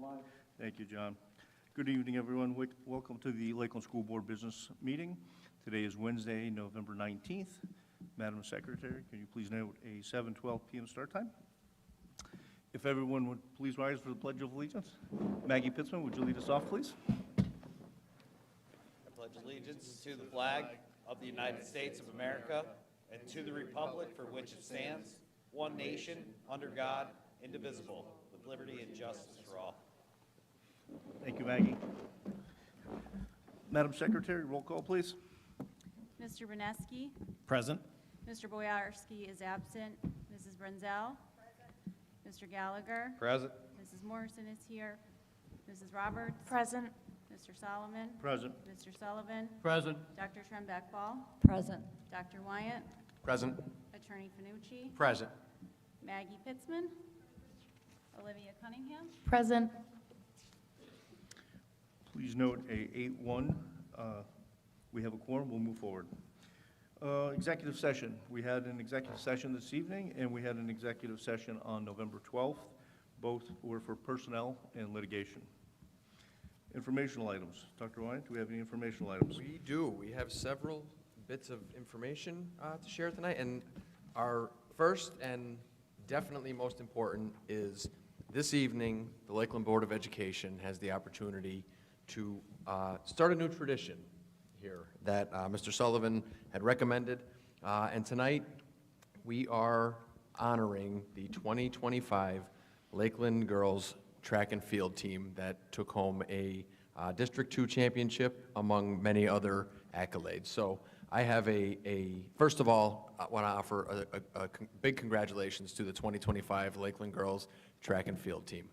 Mike. Thank you, John. Good evening, everyone. Welcome to the Lakeland School Board Business Meeting. Today is Wednesday, November 19th. Madam Secretary, can you please note a 7:12 p.m. start time? If everyone would please rise for the Pledge of Allegiance. Maggie Pitzman, would you lead us off, please? I pledge allegiance to the flag of the United States of America and to the republic for which it stands, one nation, under God, indivisible, with liberty and justice for all. Thank you, Maggie. Madam Secretary, roll call, please. Mr. Beneski? Present. Mr. Boyarsky is absent. Mrs. Brenzel? Mr. Gallagher? Present. Mrs. Morrison is here. Mrs. Roberts? Present. Mr. Solomon? Present. Mr. Sullivan? Present. Dr. Schembeck-Ball? Present. Dr. Wyatt? Present. Attorney Finucci? Present. Maggie Pitzman? Olivia Cunningham? Present. Please note a 8-1. We have a quorum. We'll move forward. Executive session. We had an executive session this evening, and we had an executive session on November 12th. Both were for personnel and litigation. Informational items. Dr. Wyatt, do we have any informational items? We do. We have several bits of information to share tonight, and our first and definitely most important is this evening, the Lakeland Board of Education has the opportunity to start a new tradition here that Mr. Sullivan had recommended, and tonight we are honoring the 2025 Lakeland girls track and field team that took home a District 2 championship among many other accolades. So I have first of all, I want to offer a big congratulations to the 2025 Lakeland girls track and field team.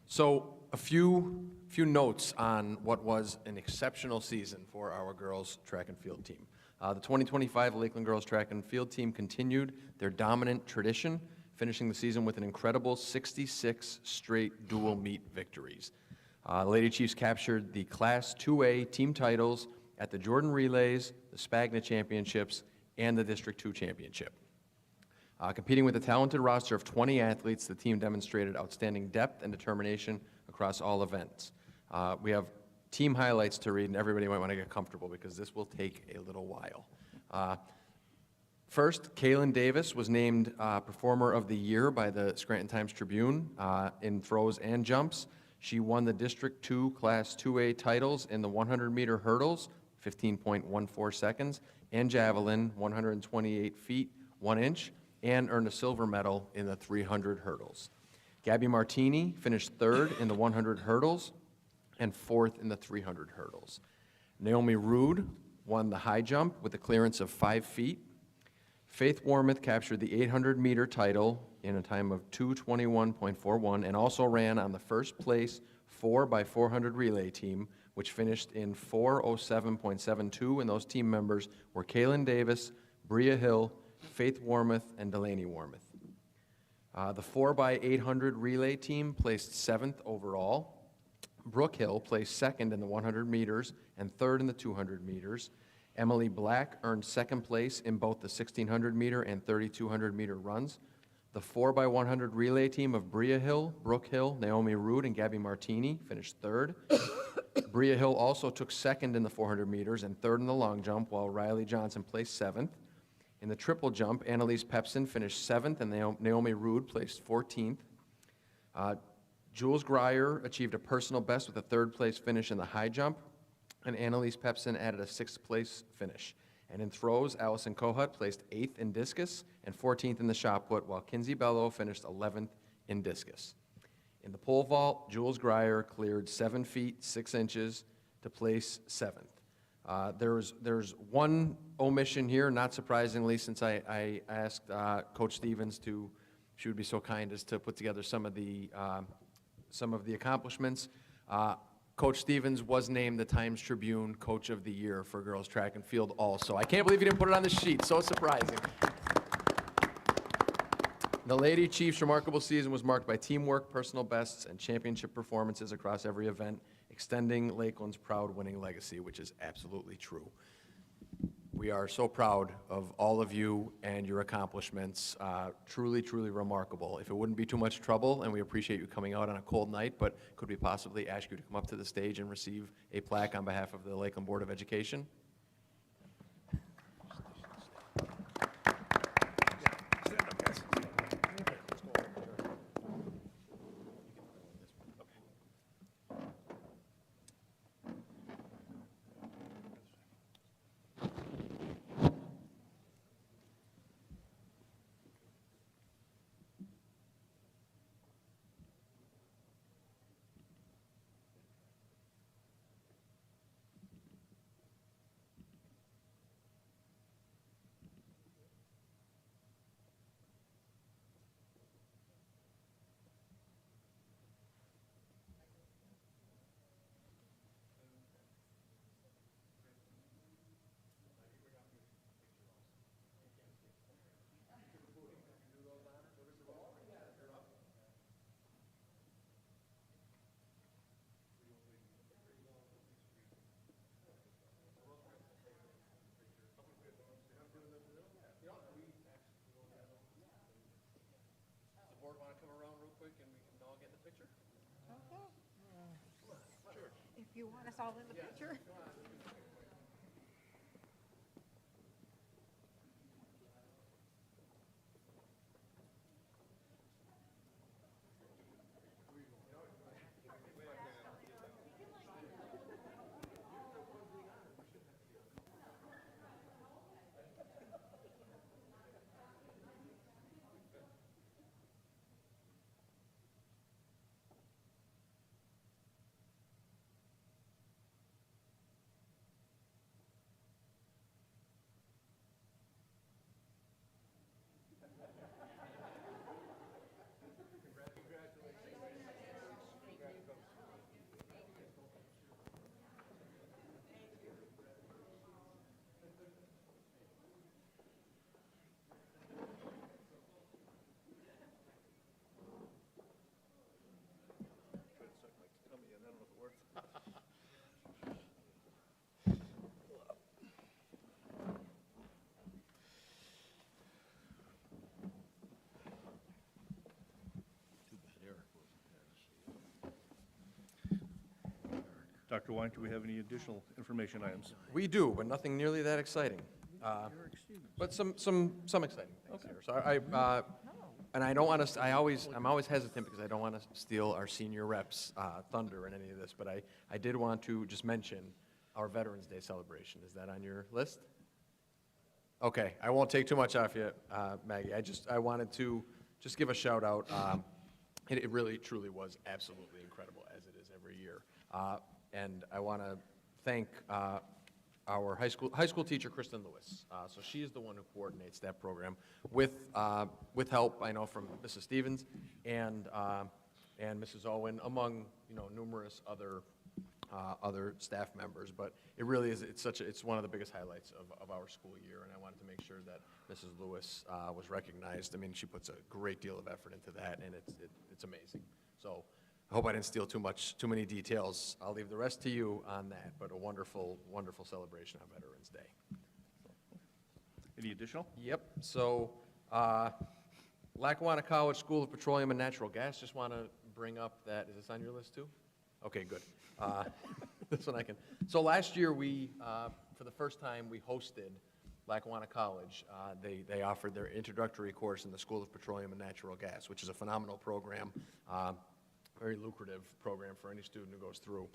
So a few notes on what was an exceptional season for our girls track and field team. The 2025 Lakeland girls track and field team continued their dominant tradition, finishing the season with an incredible 66 straight dual meet victories. Lady Chiefs captured the Class 2A team titles at the Jordan Relays, the Spagna Championships, and the District 2 Championship. Competing with a talented roster of 20 athletes, the team demonstrated outstanding depth and determination across all events. We have team highlights to read, and everybody might want to get comfortable because this will take a little while. First, Kaylin Davis was named Performer of the Year by the Scranton Times-Tribune in throws and jumps. She won the District 2 Class 2A titles in the 100-meter hurdles, 15.14 seconds, and javelin, 128 feet, 1 inch, and earned a silver medal in the 300 hurdles. Gabby Martini finished third in the 100 hurdles and fourth in the 300 hurdles. Naomi Rude won the high jump with a clearance of 5 feet. Faith Warmoth captured the 800-meter title in a time of 2:21.41 and also ran on the first place 4x400 relay team, which finished in 4:07.72, and those team members were Kaylin Davis, Bria Hill, Faith Warmoth, and Delaney Warmoth. The 4x800 relay team placed 7th overall. Brooke Hill placed 2nd in the 100 meters and 3rd in the 200 meters. Emily Black earned 2nd place in both the 1600 meter and 3200 meter runs. The 4x100 relay team of Bria Hill, Brooke Hill, Naomi Rude, and Gabby Martini finished 3rd. Bria Hill also took 2nd in the 400 meters and 3rd in the long jump, while Riley Johnson placed 7th. In the triple jump, Annalise Pepsin finished 7th, and Naomi Rude placed 14th. Jules Grier achieved a personal best with a 3rd place finish in the high jump, and Annalise Pepsin added a 6th place finish. And in throws, Allison Kohut placed 8th in discus and 14th in the shot put, while Kinsey Bello finished 11th in discus. In the pole vault, Jules Grier cleared 7 feet 6 inches to place 7th. There's one omission here, not surprisingly, since I asked Coach Stevens she would be so kind as to put together some of the accomplishments. Coach Stevens was named the Times-Tribune Coach of the Year for girls track and field also. I can't believe he didn't put it on the sheet, so surprising. The Lady Chiefs' remarkable season was marked by teamwork, personal bests, and championship performances across every event, extending Lakeland's proud winning legacy, which is absolutely true. We are so proud of all of you and your accomplishments. Truly, truly remarkable. If it wouldn't be too much trouble, and we appreciate you coming out on a cold night, but could we possibly ask you to come up to the stage and receive a plaque on behalf of the Lakeland Board of Education? Board want to come around real quick and we can all get in the picture? If you want us all in the picture. Dr. Wine, do we have any additional information items? We do, but nothing nearly that exciting. But some exciting things here. So and I don't want to, I'm always hesitant because I don't want to steal our senior reps' thunder in any of this, but I did want to just mention our Veterans Day celebration. Is that on your list? Okay, I won't take too much off you, Maggie. I wanted to just give a shout out. It really, truly was absolutely incredible, as it is every year. And I want to thank our high school teacher, Kristen Lewis. So she is the one who coordinates that program with help, I know, from Mrs. Stevens and Mrs. Owen, among numerous other staff members. But it really is, it's one of the biggest highlights of our school year, and I wanted to make sure that Mrs. Lewis was recognized. I mean, she puts a great deal of effort into that, and it's amazing. So I hope I didn't steal too many details. I'll leave the rest to you on that, but a wonderful, wonderful celebration on Veterans Day. Any additional? Yep, so Lackawanna College School of Petroleum and Natural Gas, just want to bring up that, is this on your list too? Okay, good. This one I can. So last year we, for the first time, we hosted Lackawanna College. They offered their introductory course in the School of Petroleum and Natural Gas, which is a phenomenal program. Very lucrative program for any student who goes through.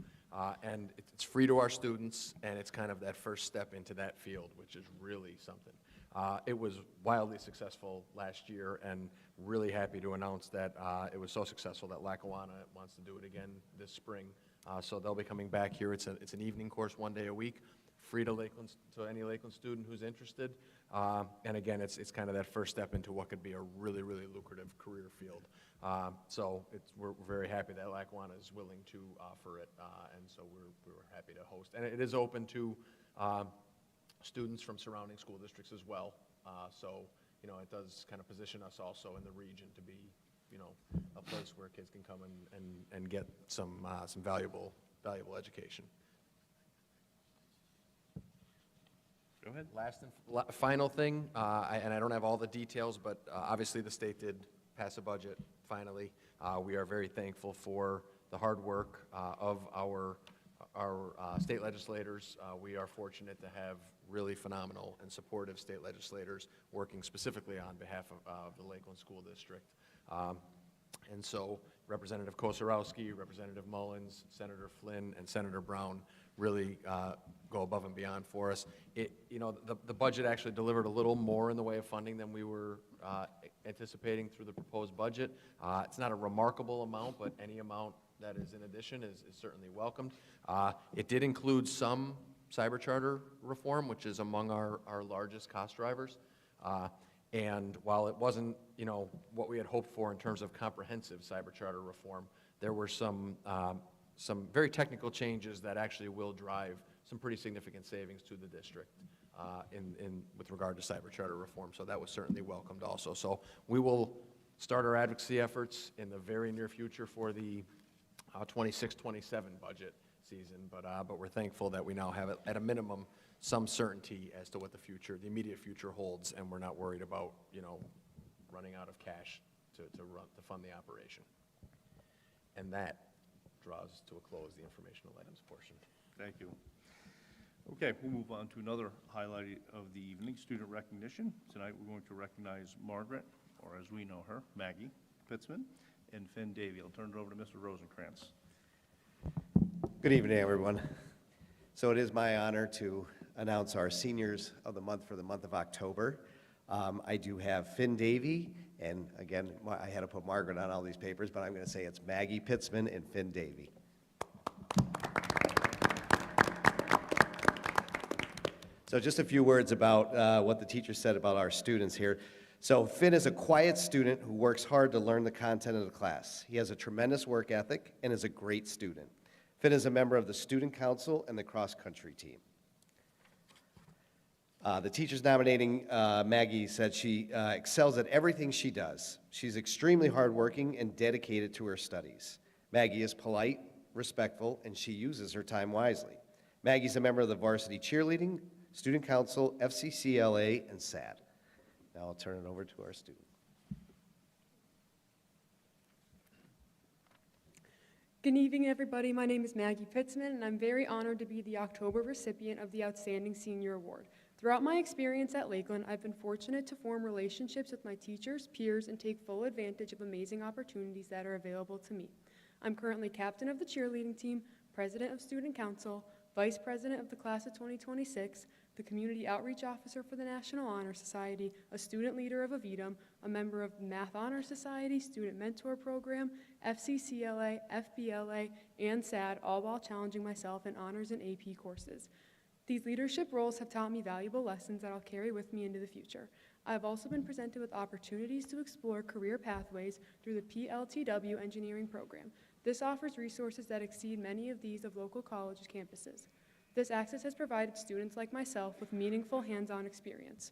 And it's free to our students, and it's kind of that first step into that field, which is really something. It was wildly successful last year, and really happy to announce that it was so successful that Lackawanna wants to do it again this spring. So they'll be coming back here. It's an evening course, 1 day a week, free to any Lakeland student who's interested. And again, it's kind of that first step into what could be a really, really lucrative career field. So we're very happy that Lackawanna is willing to offer it, and so we're happy to host. And it is open to students from surrounding school districts as well. So it does kind of position us also in the region to be a place where kids can come and get some valuable education. Go ahead. Last and final thing, and I don't have all the details, but obviously the state did pass a budget finally. We are very thankful for the hard work of our state legislators. We are fortunate to have really phenomenal and supportive state legislators working specifically on behalf of the Lakeland School District. And so Representative Kosarowski, Representative Mullins, Senator Flynn, and Senator Brown really go above and beyond for us. The budget actually delivered a little more in the way of funding than we were anticipating through the proposed budget. It's not a remarkable amount, but any amount that is in addition is certainly welcomed. It did include some cyber charter reform, which is among our largest cost drivers. And while it wasn't, what we had hoped for in terms of comprehensive cyber charter reform, there were some very technical changes that actually will drive some pretty significant savings to the district with regard to cyber charter reform. So that was certainly welcomed also. So we will start our advocacy efforts in the very near future for the 26-27 budget season. But we're thankful that we now have, at a minimum, some certainty as to what the immediate future holds, and we're not worried about, running out of cash to fund the operation. And that draws to a close the informational items portion. Thank you. Okay, we'll move on to another highlight of the evening, student recognition. Tonight, we're going to recognize Margaret, or as we know her, Maggie Pitzman, and Finn Davey. I'll turn it over to Mr. Rosencrantz. Good evening, everyone. So it is my honor to announce our seniors of the month for the month of October. I do have Finn Davey, and again, I had to put Margaret on all these papers, but I'm going to say it's Maggie Pitzman and Finn Davey. So just a few words about what the teacher said about our students here. So Finn is a quiet student who works hard to learn the content of the class. He has a tremendous work ethic and is a great student. Finn is a member of the student council and the cross-country team. The teachers nominating Maggie said she excels at everything she does. She's extremely hardworking and dedicated to her studies. Maggie is polite, respectful, and she uses her time wisely. Maggie's a member of the varsity cheerleading, student council, FCCLA, and SAD. Now I'll turn it over to our student. Good evening, everybody. My name is Maggie Pitzman, and I'm very honored to be the October recipient of the Outstanding Senior Award. Throughout my experience at Lakeland, I've been fortunate to form relationships with my teachers, peers, and take full advantage of amazing opportunities that are available to me. I'm currently captain of the cheerleading team, president of student council, vice president of the class of 2026, the community outreach officer for the National Honor Society, a student leader of Avidum, a member of the Math Honor Society, Student Mentor Program, FCCLA, FBLA, and SAD, all while challenging myself in honors and AP courses. These leadership roles have taught me valuable lessons that I'll carry with me into the future. I've also been presented with opportunities to explore career pathways through the PLTW engineering program. This offers resources that exceed many of these of local college campuses. This access has provided students like myself with meaningful hands-on experience.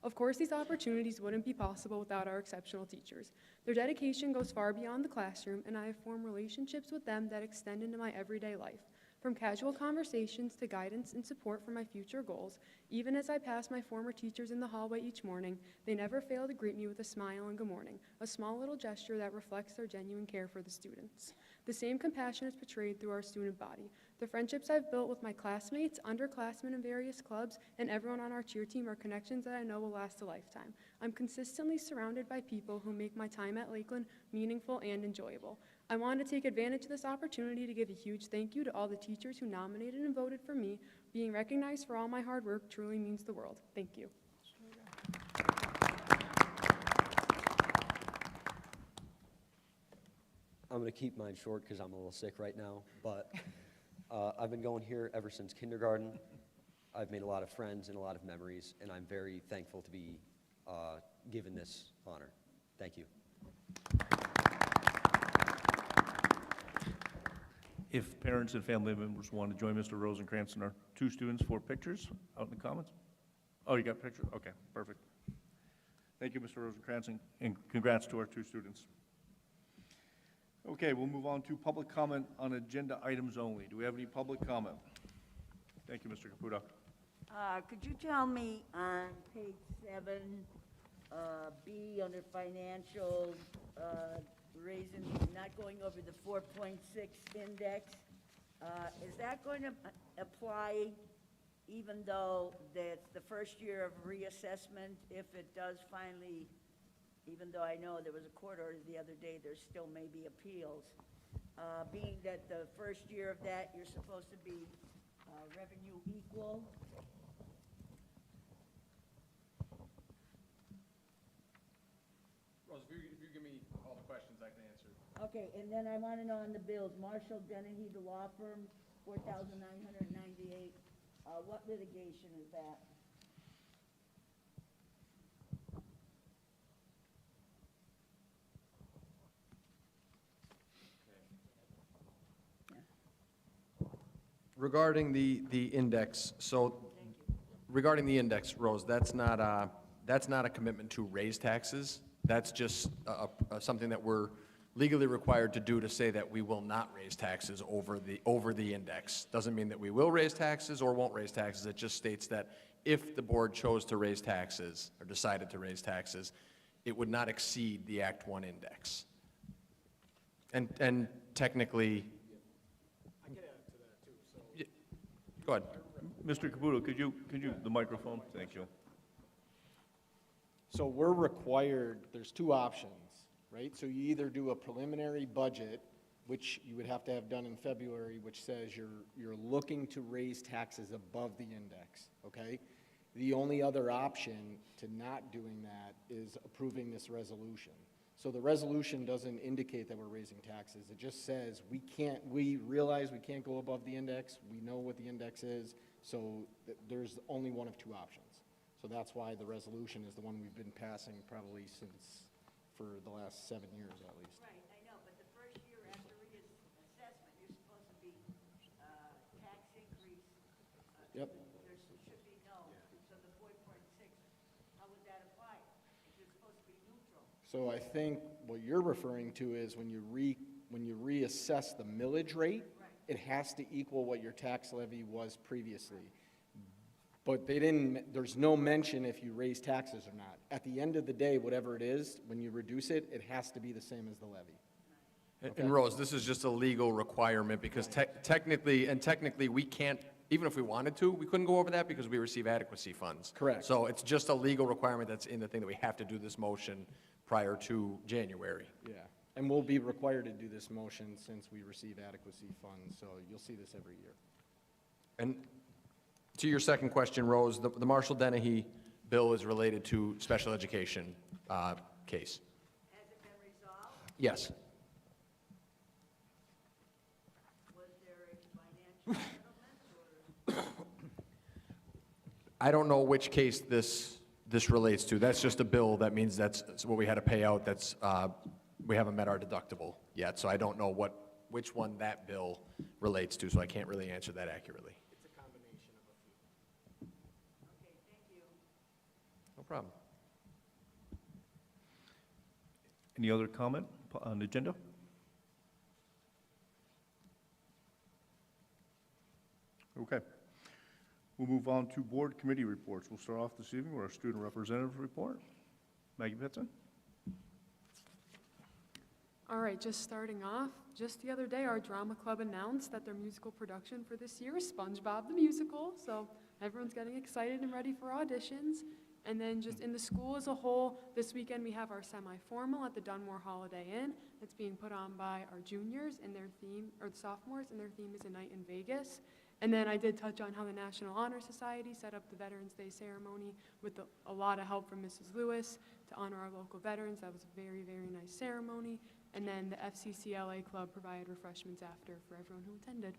Of course, these opportunities wouldn't be possible without our exceptional teachers. Their dedication goes far beyond the classroom, and I have formed relationships with them that extend into my everyday life. From casual conversations to guidance and support for my future goals, even as I pass my former teachers in the hallway each morning, they never fail to greet me with a smile and good morning, a small little gesture that reflects their genuine care for the students. The same compassion is portrayed through our student body. The friendships I've built with my classmates, underclassmen in various clubs, and everyone on our cheer team are connections that I know will last a lifetime. I'm consistently surrounded by people who make my time at Lakeland meaningful and enjoyable. I want to take advantage of this opportunity to give a huge thank you to all the teachers who nominated and voted for me. Being recognized for all my hard work truly means the world. Thank you. I'm going to keep mine short because I'm a little sick right now, but I've been going here ever since kindergarten. I've made a lot of friends and a lot of memories, and I'm very thankful to be given this honor. Thank you. If parents and family members want to join Mr. Rosencrantz and our two students for pictures out in the comments? Oh, you got pictures? Okay, perfect. Thank you, Mr. Rosencrantz, and congrats to our two students. Okay, we'll move on to public comment on agenda items only. Do we have any public comment? Thank you, Mr. Caputo. Could you tell me on page 7, B, under financial, raising, not going over the 4.6 index, is that going to apply even though that's the first year of reassessment, if it does finally, even though I know there was a court order the other day, there still may be appeals, being that the first year of that, you're supposed to be revenue equal? Rose, if you give me all the questions, I can answer. Okay, and then I want to know on the bills, Marshall Dennehy, the law firm, 4,998. What litigation is that? Regarding the index, regarding the index, Rose, that's not a commitment to raise taxes. That's just something that we're legally required to do to say that we will not raise taxes over the index. Doesn't mean that we will raise taxes or won't raise taxes. It just states that if the board chose to raise taxes or decided to raise taxes, it would not exceed the Act 1 index. And technically, I can add to that too, so. go ahead. Mr. Caputo, could you, the microphone? Thank you. So we're required, there's two options, right? So you either do a preliminary budget, which you would have to have done in February, which says you're looking to raise taxes above the index, okay? The only other option to not doing that is approving this resolution. So the resolution doesn't indicate that we're raising taxes. It just says we realize we can't go above the index. We know what the index is. So there's only one of two options. So that's why the resolution is the one we've been passing probably for the last 7 years at least. Right, I know, but the first year after reassessment, you're supposed to be tax increase. Yep. There should be no, so the 4.6, how would that apply? If you're supposed to be neutral. So I think what you're referring to is when you reassess the millage rate, it has to equal what your tax levy was previously. But there's no mention if you raise taxes or not. At the end of the day, whatever it is, when you reduce it, it has to be the same as the levy. And Rose, this is just a legal requirement because technically we can't, even if we wanted to, we couldn't go over that because we receive adequacy funds. Correct. So it's just a legal requirement that's in the thing that we have to do this motion prior to January. Yeah, and we'll be required to do this motion since we receive adequacy funds, so you'll see this every year. And to your second question, Rose, the Marshall Dennehy bill is related to special education case. Has it been resolved? Yes. Was there a financial settlement or? I don't know which case this relates to. That's just a bill. That means that's what we had to pay out. That's, we haven't met our deductible yet, so I don't know which one that bill relates to, so I can't really answer that accurately. It's a combination of a few. Okay, thank you. No problem. Any other comment on the agenda? Okay. We'll move on to board committee reports. We'll start off this evening with our student representative report. Maggie Pitson. All right, just starting off, just the other day, our drama club announced that their musical production for this year is SpongeBob the Musical, so everyone's getting excited and ready for auditions. And then just in the school as a whole, this weekend we have our semi-formal at the Dunmore Holiday Inn. It's being put on by our juniors and their theme, or the sophomores, and their theme is A Night in Vegas. And then I did touch on how the National Honor Society set up the Veterans Day ceremony with a lot of help from Mrs. Lewis to honor our local veterans. That was a very, very nice ceremony. And then the FCCLA Club provided refreshments after for everyone who attended.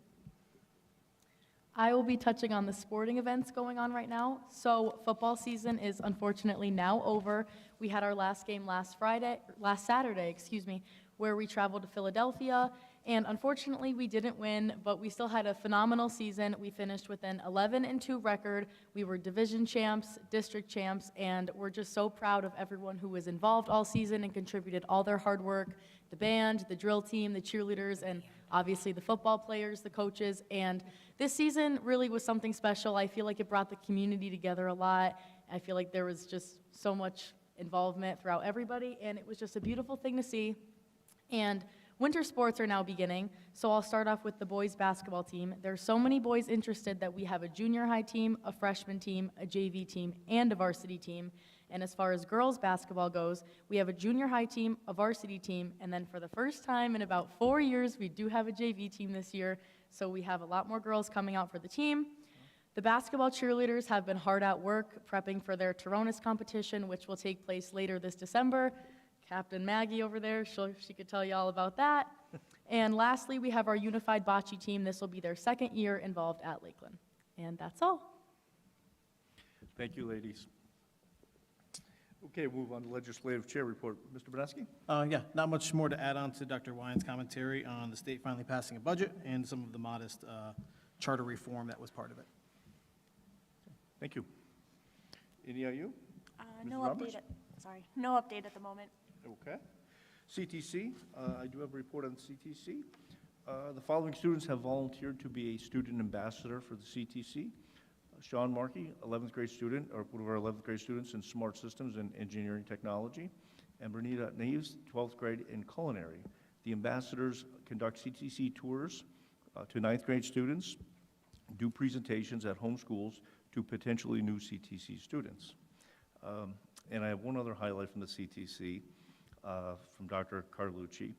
I will be touching on the sporting events going on right now. So football season is unfortunately now over. We had our last game last Saturday, where we traveled to Philadelphia, and unfortunately we didn't win, but we still had a phenomenal season. We finished with an 11-2 record. We were division champs, district champs, and we're just so proud of everyone who was involved all season and contributed all their hard work, the band, the drill team, the cheerleaders, and obviously the football players, the coaches, and this season really was something special. I feel like it brought the community together a lot. I feel like there was just so much involvement throughout everybody, and it was just a beautiful thing to see. And winter sports are now beginning, so I'll start off with the boys basketball team. There are so many boys interested that we have a junior high team, a freshman team, a JV team, and a varsity team. And as far as girls basketball goes, we have a junior high team, a varsity team, and then for the first time in about 4 years, we do have a JV team this year, so we have a lot more girls coming out for the team. The basketball cheerleaders have been hard at work prepping for their Toronis competition, which will take place later this December. Captain Maggie over there, she could tell you all about that. And lastly, we have our unified bocce team. This will be their second year involved at Lakeland. And that's all. Thank you, ladies. Okay, we'll move on to legislative chair report. Mr. Boneski? Yeah, not much more to add on to Dr. Wyann's commentary on the state finally passing a budget and some of the modest charter reform that was part of it. Thank you. Any of you? No Mrs. Roberts? No update at the moment. Okay. CTC, I do have a report on CTC. The following students have volunteered to be a student ambassador for the CTC. Sean Markey, 11th grade student, or one of our 11th grade students in Smart Systems and Engineering Technology, and Bernita Neves, 12th grade in Culinary. The ambassadors conduct CTC tours to 9th grade students, do presentations at home schools to potentially new CTC students. And I have one other highlight from the CTC, from Dr. Carlucci.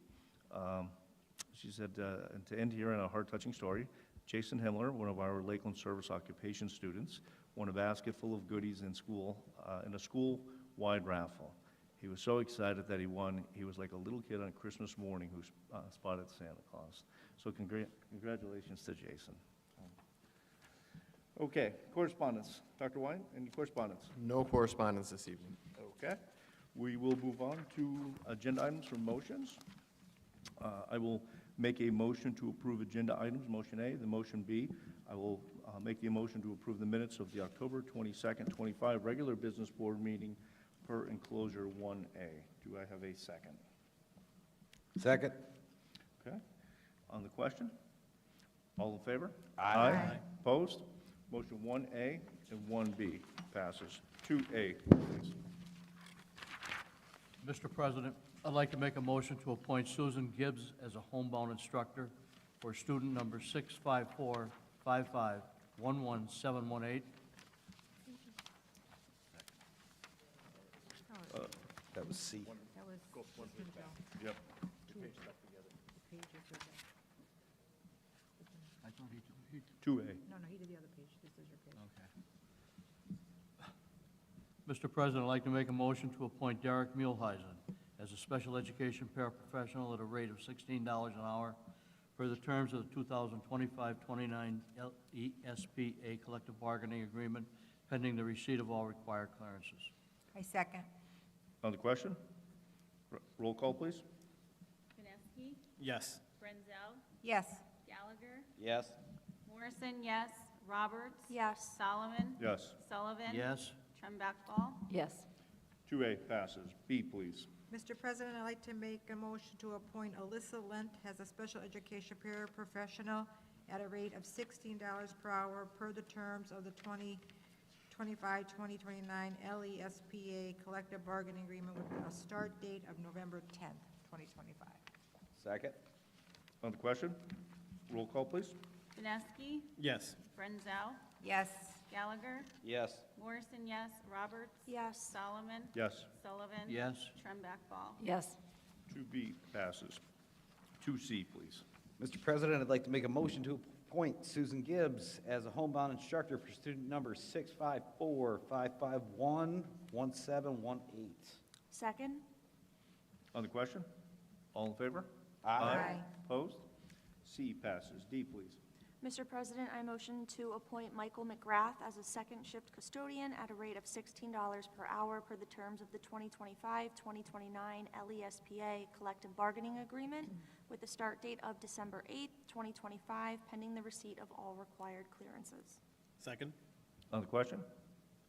She said, and to end here on a heart-touching story, Jason Himmler, one of our Lakeland Service Occupation students, won a basket full of goodies in school, in a school-wide raffle. He was so excited that he won. He was like a little kid on Christmas morning who spotted Santa Claus. So congratulations to Jason. Okay, correspondence. Dr. Wine, any correspondence? No correspondence this evening. Okay. We will move on to agenda items for motions. I will make a motion to approve agenda items, motion A. The motion B, I will make the motion to approve the minutes of the October 22nd, 25 regular business board meeting per enclosure 1A. Do I have a second? Second. Okay. On the question? All in favor? Aye. Opposed? Motion 1A and 1B passes. 2A, please. Mr. President, I'd like to make a motion to appoint Susan Gibbs as a homebound instructor for student number 654-55-11718. That was C. That was Mr. Bell. Yep. Pages are there. I thought he 2A. No, he did the other page. This is your page. Mr. President, I'd like to make a motion to appoint Derek Muehlheisen as a special education paraprofessional at a rate of $16 an hour for the terms of the 2025-29 LESPA collective bargaining agreement, pending the receipt of all required clearances. I second. On the question? Roll call, please. Janeski, Yes. Brenzel, Yes. Gallagher, Yes. Morrison, yes. Roberts. Yes. Solomon. Yes. Sullivan. Yes. Trumbuckball. Yes. 2A passes. B, please. Mr. President, I'd like to make a motion to appoint Alyssa Lent as a special education paraprofessional at a rate of $16 per hour per the terms of the 2025-2029 LESPA collective bargaining agreement with a start date of November 10th, 2025. Second? On the question? Roll call, please. Janeski, Yes. Brenzel, Yes. Gallagher, Yes. Morrison, yes. Roberts. Yes. Solomon. Yes. Sullivan. Yes. Trumbuckball. Yes. 2B passes. 2C, please. Mr. President, I'd like to make a motion to appoint Susan Gibbs as a homebound instructor for student number 654-551-1718. Second? On the question? All in favor? Aye. Opposed? C passes. D, please. Mr. President, I motion to appoint Michael McGrath as a second shift custodian at a rate of $16 per hour per the terms of the 2025-2029 LESPA collective bargaining agreement with a start date of December 8th, 2025, pending the receipt of all required clearances. Second? On the question?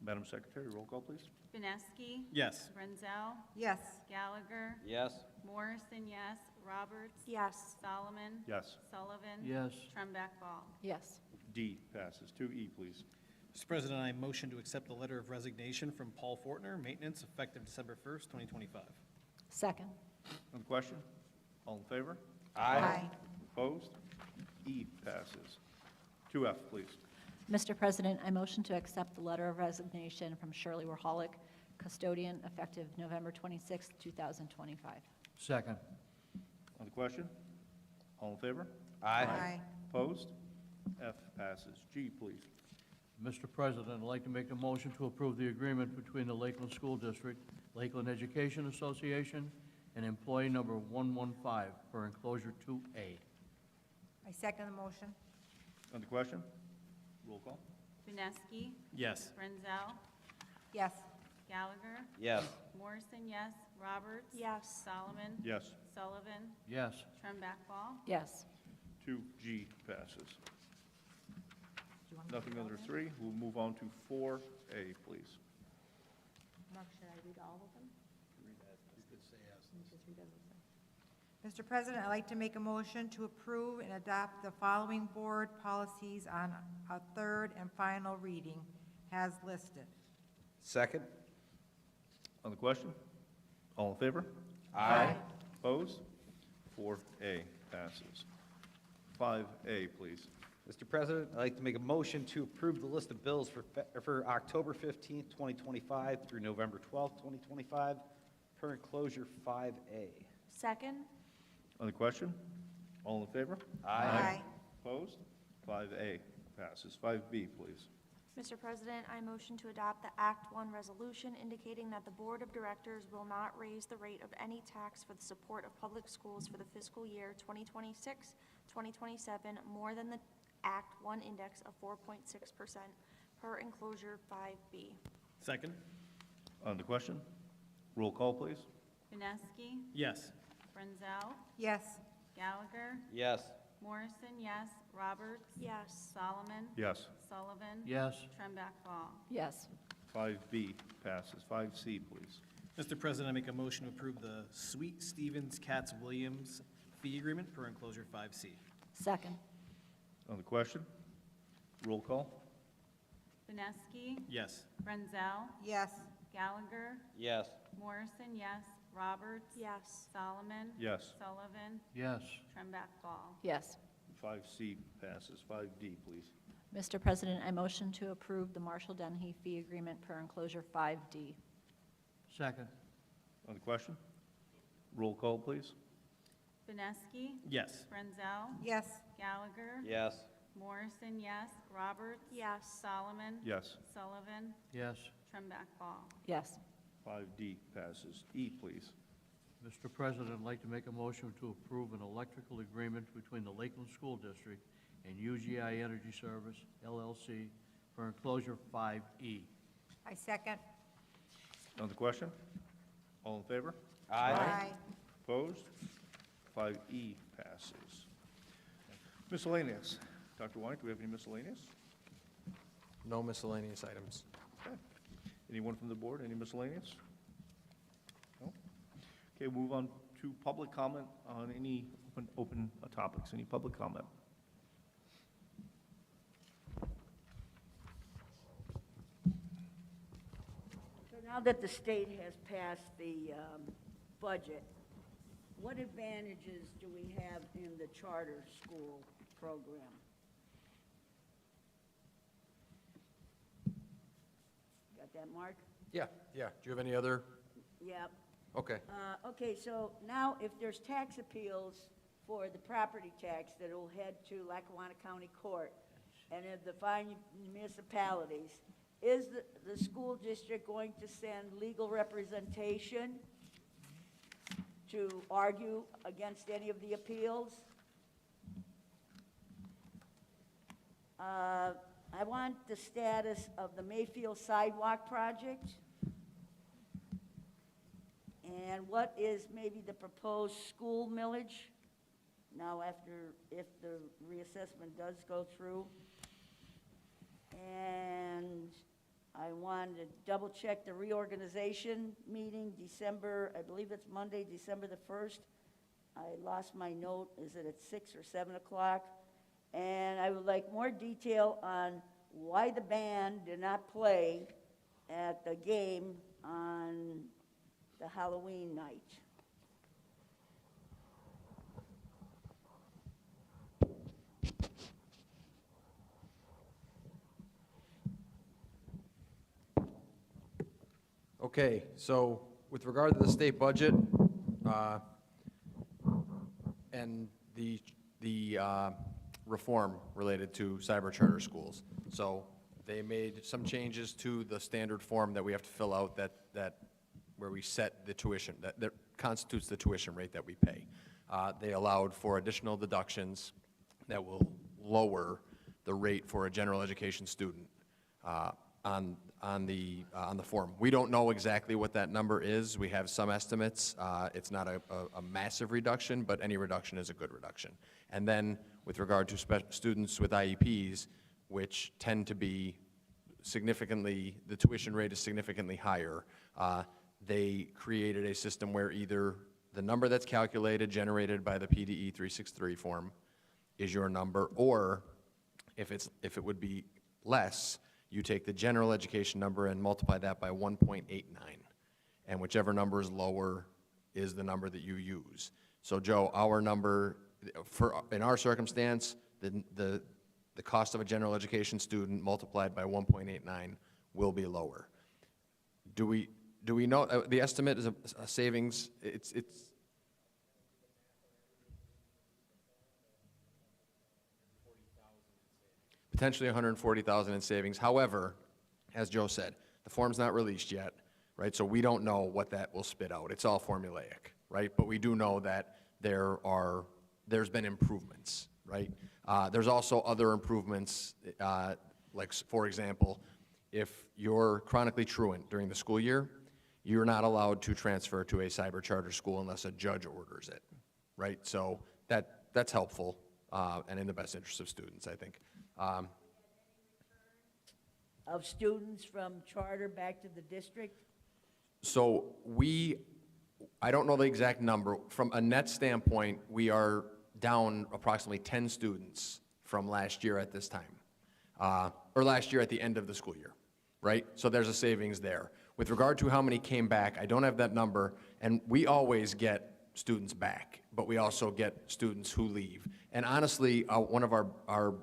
Madam Secretary, roll call, please. Janeski, Yes. Brenzel, Yes. Gallagher, Yes. Morrison, yes. Roberts? Yes. Solomon? Yes. Sullivan? Yes. Trembeck Ball? Yes. D passes. 2E, please. Mr. President, I motion to accept the letter of resignation from Paul Fortner, maintenance, effective December 1st, 2025. Second. On the question? All in favor? Aye. Opposed? E passes. 2F, please. Mr. President, I motion to accept the letter of resignation from Shirley Warholic, custodian, effective November 26, 2025. Second. On the question? All in favor? Aye. Opposed? F passes. G, please. Mr. President, I'd like to make a motion to approve the agreement between the Lakeland School District, Lakeland Education Association, and employee number 115 for enclosure 2A. I second the motion. On the question? Roll call. Janeski? Yes. Brenzel? Yes. Gallagher? Yes. Morrison, yes. Roberts? Yes. Solomon? Yes. Sullivan? Yes. Trembeck Ball? Yes. 2G passes. Nothing under 3. We'll move on to 4A, please. Mark, should I read all of them? Mr. President, I'd like to make a motion to approve and adopt the following board policies on a third and final reading as listed. Second? On the question? All in favor? Aye. Opposed? 4A passes. 5A, please. Mr. President, I'd like to make a motion to approve the list of bills for October 15th, 2025 through November 12th, 2025, per enclosure 5A. Second. On the question? All in favor? Aye. Opposed? 5A passes. 5B, please. Mr. President, I motion to adopt the Act 1 resolution indicating that the Board of Directors will not raise the rate of any tax for the support of public schools for the fiscal year 2026-2027 more than the Act 1 index of 4.6% per enclosure 5B. Second. On the question? Roll call, please. Janeski? Yes. Brenzel? Yes. Gallagher? Yes. Morrison, yes. Roberts? Yes. Solomon? Yes. Sullivan? Yes. Trembeck Ball? Yes. 5B passes. 5C, please. Mr. President, I make a motion to approve the Sweet Stevens Katz Williams fee agreement per enclosure 5C. Second. On the question? Roll call? Janeski? Yes. Brenzel? Yes. Gallagher? Yes. Morrison, yes. Roberts? Yes. Solomon? Yes. Sullivan? Yes. Trembeck Ball? Yes. 5C passes. 5D, please. Mr. President, I motion to approve the Marshall Dennehy fee agreement per enclosure 5D. Second. On the question? Roll call, please. Janeski? Yes. Brenzel? Yes. Gallagher? Yes. Morrison, yes. Roberts? Yes. Solomon? Yes. Sullivan? Yes. Trembeck Ball? Yes. 5D passes. E, please. Mr. President, I'd like to make a motion to approve an electrical agreement between the Lakeland School District and UGI Energy Service, LLC, for enclosure 5E. I second. On the question? All in favor? Aye. Opposed? 5E passes. Miscellaneous. Dr. White, do we have any miscellaneous? No miscellaneous items. Okay. Anyone from the board, any miscellaneous? No? Okay, move on to public comment on any open topics. Any public comment? So now that the state has passed the budget, what advantages do we have in the charter school program? Got that, Mark? Yeah, yeah. Do you have any other? Yep. Okay. Okay, so now if there's tax appeals for the property tax that'll head to Lackawanna County Court and of the fine municipalities, is the school district going to send legal representation to argue against any of the appeals? I want the status of the Mayfield sidewalk project. And what is maybe the proposed school millage now if the reassessment does go through? And I want on to double-check the reorganization meeting, I believe it's Monday, December the 1st. I lost my note, is it at 6 or 7 o'clock? And I would like more detail on why the band did not play at the game on the Halloween night. Okay, so with regard to the state budget, and the reform related to cyber charter schools. So they made some changes to the standard form that we have to fill out that where we set the tuition, that constitutes the tuition rate that we pay. They allowed for additional deductions that will lower the rate for a general education student on the form. We don't know exactly what that number is. We have some estimates. It's not a massive reduction, but any reduction is a good reduction. And then with regard to students with IEPs, which tend to be significantly, the tuition rate is significantly higher, they created a system where either the number that's calculated, generated by the PDE 363 form is your number, or if it would be less, you take the general education number and multiply that by 1.89. And whichever number is lower is the number that you use. So Joe, our number, in our circumstance, the cost of a general education student multiplied by 1.89 will be lower. Do we know, the estimate is a savings, it's potentially 140,000 in savings. However, as Joe said, the form's not released yet, right? So we don't know what that will spit out. It's all formulaic, right? But we do know that there's been improvements, right? There's also other improvements, like, for example, if you're chronically truant during the school year, you're not allowed to transfer to a cyber charter school unless a judge orders it, right? So that's helpful and in the best interest of students, I think. Of students from charter back to the district? So I don't know the exact number. From a net standpoint, we are down approximately 10 students from last year at this time, or last year at the end of the school year, right? So there's a savings there. With regard to how many came back, I don't have that number, and we always get students back, but we also get students who leave. And honestly, one of our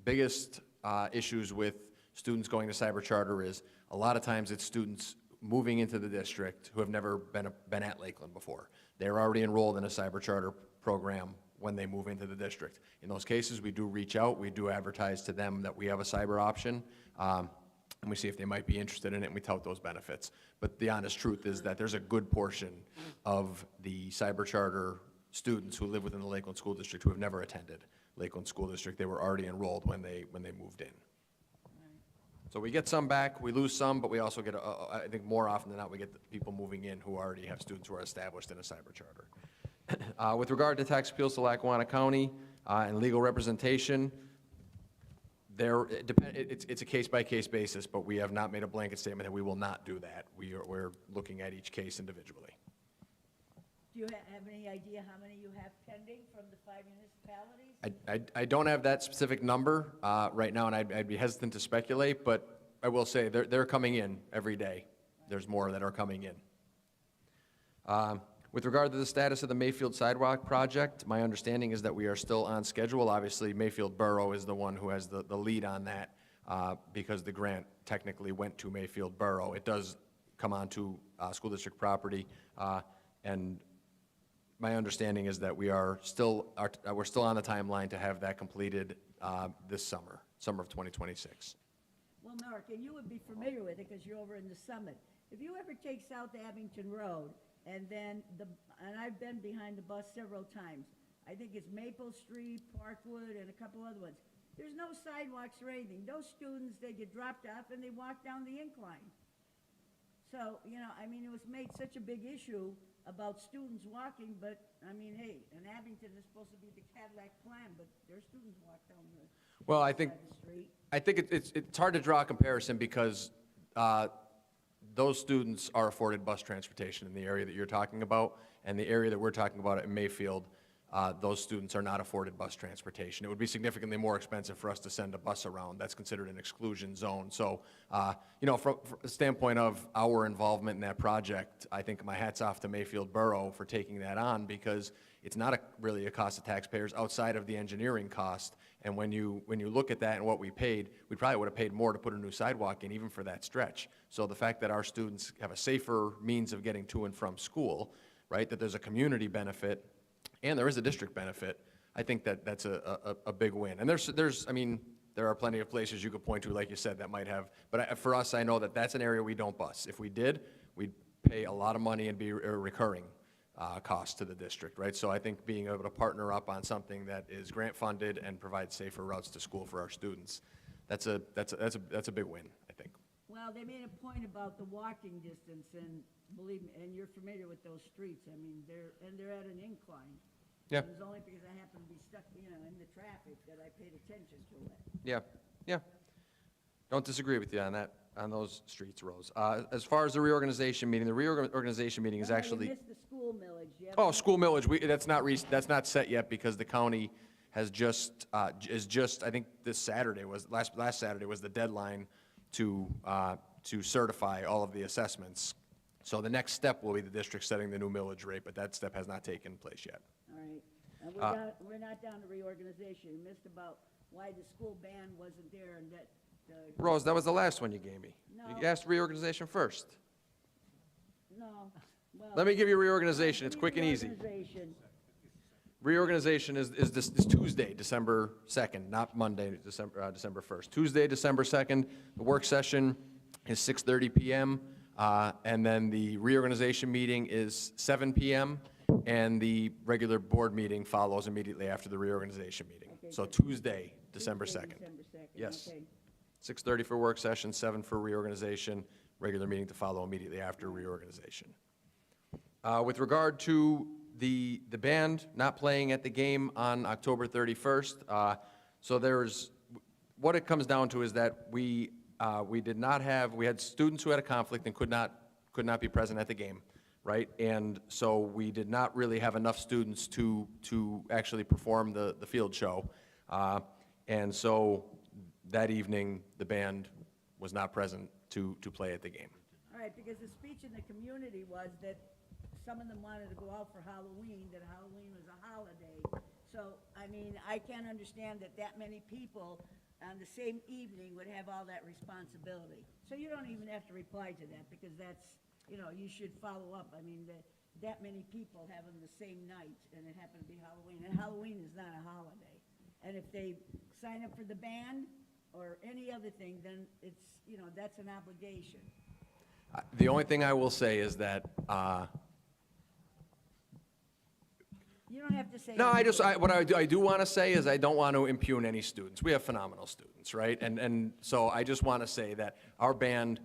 biggest issues with students going to cyber charter is a lot of times it's students moving into the district who have never been at Lakeland before. They're already enrolled in a cyber charter program when they move into the district. In those cases, we do reach out, we do advertise to them that we have a cyber option, and we see if they might be interested in it, and we tout those benefits. But the honest truth is that there's a good portion of the cyber charter students who live within the Lakeland School District who have never attended Lakeland School District. They were already enrolled when they moved in. So we get some back, we lose some, but we also get, I think more often than not, we get the people moving in who already have students who are established in a cyber charter. With regard to tax appeals to Lackawanna County and legal representation, it's a case-by-case basis, but we have not made a blanket statement that we will not do that. We're looking at each case individually. Do you have any idea how many you have pending from the 5 municipalities? I don't have that specific number right now, and I'd be hesitant to speculate, but I will say they're coming in every day. There's more that are coming in. With regard to the status of the Mayfield Sidewalk project, my understanding is that we are still on schedule. Obviously, Mayfield Borough is the one who has the lead on that because the grant technically went to Mayfield Borough. It does come onto school district property, and my understanding is that we're still on the timeline to have that completed this summer of 2026. Well, Mark, and you would be familiar with it because you're over in the Summit. If you ever take South Abington Road, and then and I've been behind the bus several times, I think it's Maple Street, Parkwood, and a couple other ones. There's no sidewalks or anything. Those students, they get dropped off and they walk down the incline. So, you know, I mean, it was made such a big issue about students walking, but, I mean, hey, in Abington is supposed to be the Cadillac plan, but their students walk down the Well, I think it's hard to draw a comparison because those students are afforded bus transportation in the area that you're talking about, and the area that we're talking about at Mayfield, those students are not afforded bus transportation. It would be significantly more expensive for us to send a bus around. That's considered an exclusion zone. So, from a standpoint of our involvement in that project, I think my hat's off to Mayfield Borough for taking that on, because it's not really a cost of taxpayers outside of the engineering cost. And when you look at that and what we paid, we probably would have paid more to put a new sidewalk in, even for that stretch. So the fact that our students have a safer means of getting to and from school, right, that there's a community benefit, and there is a district benefit, I think that's a big win. And there are plenty of places you could point to, like you said, that might have, but for us, I know that that's an area we don't bus. If we did, we'd pay a lot of money and be a recurring cost to the district, right? So I think being able to partner up on something that is grant funded and provides safer routes to school for our students, that's a big win, I think. Well, they made a point about the walking distance, and believe me, and you're familiar with those streets. I mean, they're at an incline. Yeah. It was only because I happened to be stuck, in the traffic that I paid attention to it. Yeah. Don't disagree with you on that, on those streets, Rose. As far as the reorganization meeting, the reorganization meeting is actually. You missed the school millage. Oh, school millage, that's not set yet, because the county has I think last Saturday was the deadline to certify all of the assessments. So the next step will be the district setting the new millage rate, but that step has not taken place yet. All right. And we're not down to reorganization. You missed about why the school band wasn't there, and that. Rose, that was the last one you gave me. No. You asked reorganization first. No. Well, Let me give you reorganization. It's quick and easy. reorganization. Reorganization is Tuesday, December 2nd, not Monday, December 1st. Tuesday, December 2nd, the work session is 6:30 p.m., and then the reorganization meeting is 7 p.m., and the regular board meeting follows immediately after the reorganization meeting. Okay, So good. Tuesday, December 2nd. December 2nd. Yes. Okay. 6:30 for work session, 7 for reorganization, regular meeting to follow immediately after reorganization. With regard to the band not playing at the game on October 31st, what it comes down to is that we had students who had a conflict and could not be present at the game, right? And so we did not really have enough students to actually perform the field show. And so that evening, the band was not present to play at the game. All right, because the speech in the community was that some of them wanted to go out for Halloween, that Halloween was a holiday. So, I can't understand that many people on the same evening would have all that responsibility. So you don't even have to reply to that, because that's, you should follow up. That many people having the same night, and it happened to be Halloween, and Halloween is not a holiday. And if they sign up for the band or any other thing, then it's, that's an obligation. The only thing I will say is that, You don't have to say. no, what I do want to say is I don't want to impugn any students. We have phenomenal students, right? And so I just want to say that our band,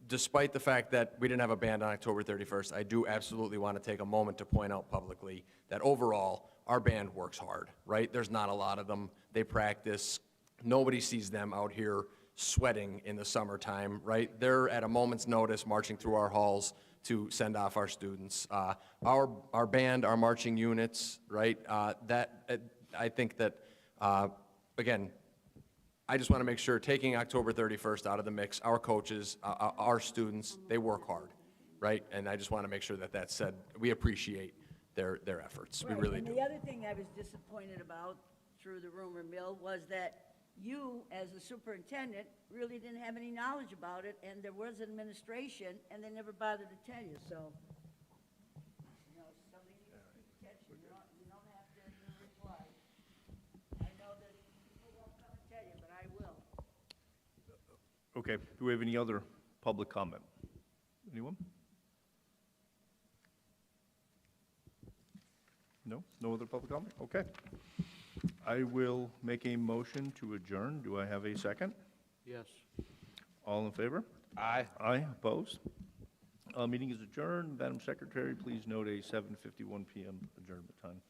despite the fact that we didn't have a band on October 31st, I do absolutely want to take a moment to point out publicly that overall, our band works hard, right? There's not a lot of them. They practice. Nobody sees them out here sweating in the summertime, right? They're at a moment's notice marching through our halls to send off our students. Our band, our marching units, right? I think that, again, I just want to make sure, taking October 31st out of the mix, our coaches, our students, they work hard, right? And I just want to make sure that that's said. We appreciate their efforts. We Right, really and do. the other thing I was disappointed about through the rumor mill was that you, as the superintendent, really didn't have any knowledge about it, and there was administration, and they never bothered to tell you, so. Somebody needs to keep attention, you don't have to reply. I know that people won't come and tell you, but I will. Okay, do we have any other public comment? Anyone? No? No other public comment? Okay. I will make a motion to adjourn. Do I have a second? Yes. All in favor? Aye. Aye, opposed? Meeting is adjourned. Madam Secretary, please note a 7:51 PM adjournment time.